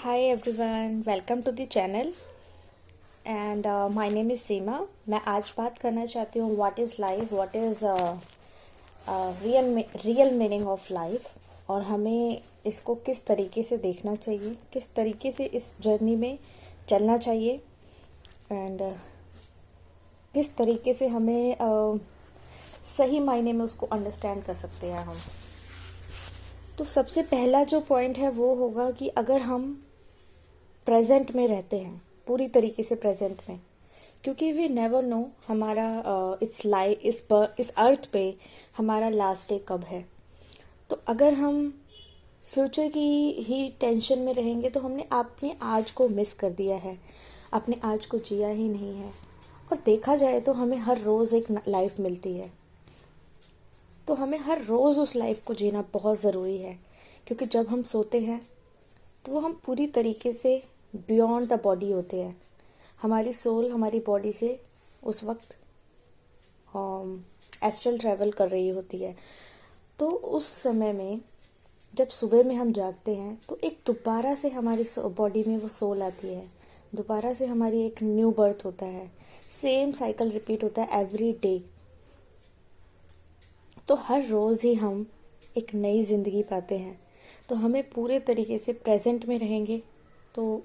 Hi everyone, welcome to the channel and my name is सीमा। मैं आज बात करना चाहती हूँ what is life, what is real meaning of life और हमें इसको किस तरीके से देखना चाहिए, किस तरीके से इस जर्नी में चलना चाहिए एंड किस तरीके से हमें सही मायने में उसको अंडरस्टैंड कर सकते हैं हम। तो सबसे पहला जो पॉइंट है वो होगा कि अगर हम प्रेजेंट में रहते हैं, पूरी तरीके से प्रेजेंट में, क्योंकि वी नेवर नो हमारा इस अर्थ पे हमारा लास्ट डे कब है। तो अगर हम फ्यूचर की ही टेंशन में रहेंगे तो हमने अपने आज को मिस कर दिया है, अपने आज को जिया ही नहीं है। और देखा जाए तो हमें हर रोज़ एक लाइफ मिलती है, तो हमें हर रोज़ उस लाइफ को जीना बहुत ज़रूरी है। क्योंकि जब हम सोते हैं तो हम पूरी तरीके से बियॉन्ड द बॉडी होते हैं। हमारी सोल हमारी बॉडी से उस वक्त एस्ट्रल ट्रैवल कर रही होती है। तो उस समय में जब सुबह में हम जागते हैं तो एक दोबारा से हमारी बॉडी में वो सोल आती है, दोबारा से हमारी एक न्यू बर्थ होता है। सेम साइकिल रिपीट होता है एवरी डे। तो हर रोज़ ही हम एक नई ज़िंदगी पाते हैं। तो हमें पूरे तरीके से प्रेजेंट में रहेंगे तो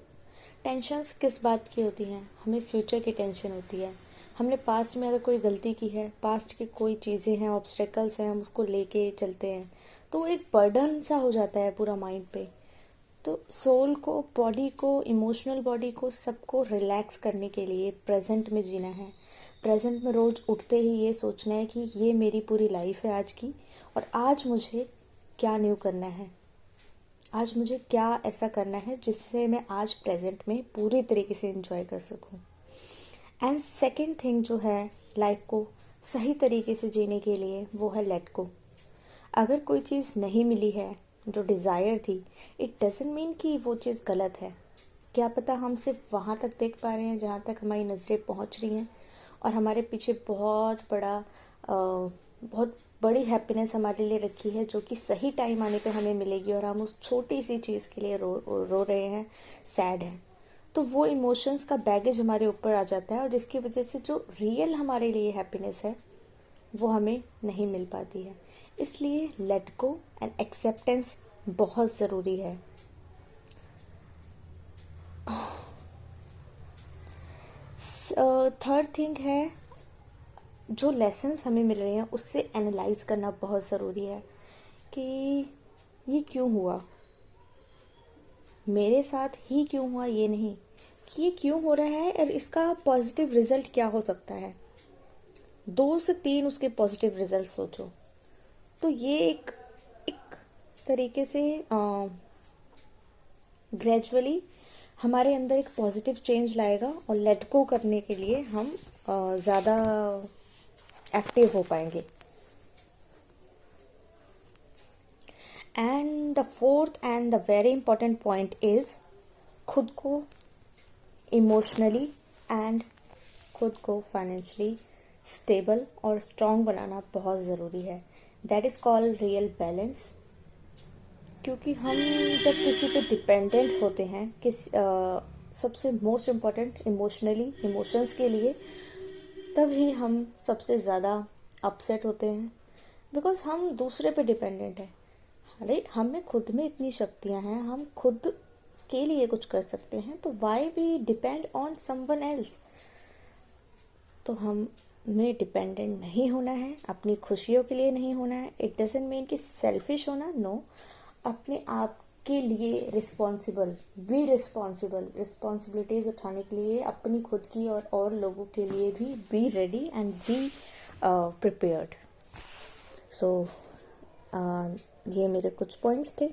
टेंशन्स किस बात की होती हैं? हमें फ्यूचर की टेंशन होती है। हमने पास्ट में अगर कोई गलती की है, पास्ट की कोई चीज़ें हैं, ऑब्स्टेकल्स हैं, हम उसको लेके चलते हैं तो एक बर्डन सा हो जाता है पूरा माइंड पे। तो सोल को, बॉडी को, इमोशनल बॉडी को, सबको रिलैक्स करने के लिए प्रेजेंट में जीना है। प्रेजेंट में रोज़ उठते ही ये सोचना है कि ये मेरी पूरी लाइफ है आज की, और आज मुझे क्या न्यू करना है, आज मुझे क्या ऐसा करना है जिससे मैं आज प्रेजेंट में पूरी तरीके से एंजॉय कर सकूं। एंड सेकंड थिंग जो है लाइफ को सही तरीके से जीने के लिए, वो है लेट गो। अगर कोई चीज़ नहीं मिली है जो डिज़ायर थी, इट डजंट मीन कि वो चीज़ गलत है। क्या पता हम सिर्फ वहाँ तक देख पा रहे हैं जहाँ तक हमारी नज़रें पहुँच रही हैं, और हमारे पीछे बहुत बड़ी हैप्पीनेस हमारे लिए रखी है जो कि सही टाइम आने पे हमें मिलेगी, और हम उस छोटी सी चीज़ के लिए रो रहे हैं, सैड हैं। तो वो इमोशंस का बैगेज हमारे ऊपर आ जाता है, और जिसकी वजह से जो रियल हमारे लिए हैप्पीनेस है वो हमें नहीं मिल पाती है। इसलिए लेट गो एंड एक्सेप्टेंस बहुत ज़रूरी है। थर्ड थिंग है, जो लेसन्स हमें मिल रहे हैं उससे एनालाइज करना बहुत ज़रूरी है कि ये क्यों हुआ, मेरे साथ ही क्यों हुआ, ये नहीं कि ये क्यों हो रहा है और इसका पॉजिटिव रिजल्ट क्या हो सकता है। 2 से 3 उसके पॉजिटिव रिजल्ट सोचो। तो ये एक तरीके से ग्रेजुअली हमारे अंदर एक पॉजिटिव चेंज लाएगा, और लेट गो करने के लिए हम ज़्यादा एक्टिव हो पाएंगे। And the fourth and the very important point is, खुद को इमोशनली एंड खुद को फाइनेंशियली स्टेबल और स्ट्रॉन्ग बनाना बहुत ज़रूरी है। That is called real balance. क्योंकि हम जब किसी पे डिपेंडेंट होते हैं, सबसे मोस्ट इम्पॉर्टेंट इमोशनली, इमोशंस के लिए, तभी हम सबसे ज़्यादा अपसेट होते हैं। बिकॉज हम दूसरे पे डिपेंडेंट हैं। अरे हमें खुद में इतनी शक्तियां हैं, हम खुद के लिए कुछ कर सकते हैं, तो why we depend on someone else. तो हमें डिपेंडेंट नहीं होना है, अपनी खुशियों के लिए नहीं होना है। इट डजंट मीन कि सेल्फिश होना, नो। अपने आप के लिए रिस्पॉन्सिबल, बी रिस्पॉन्सिबल, रिस्पॉन्सिबिलिटीज उठाने के लिए अपनी खुद की और लोगों के लिए भी be ready and be prepared. So ये मेरे कुछ पॉइंट्स थे।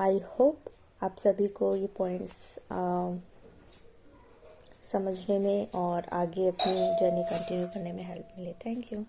आई होप आप सभी को ये पॉइंट्स समझने में और आगे अपनी जर्नी कंटिन्यू करने में हेल्प मिले। Thank you.